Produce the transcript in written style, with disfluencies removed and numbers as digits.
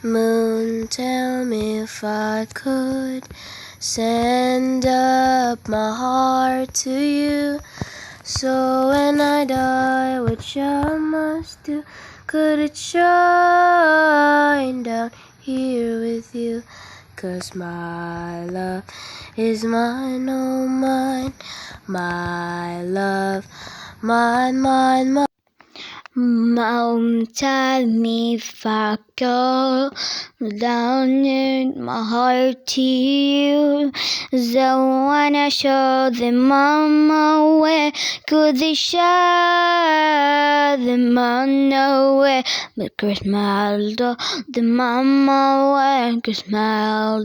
Moon, tell me if I could send up my heart to you, so when I die, which I must do, could it shine down here with you? 'Cause my love is mine, oh mine, my love, mine, mine, mine. Moon, tell me if I go down in my heart to you, so when I show them on my way, could they show them on the way? Because my love, them on my way, 'cause my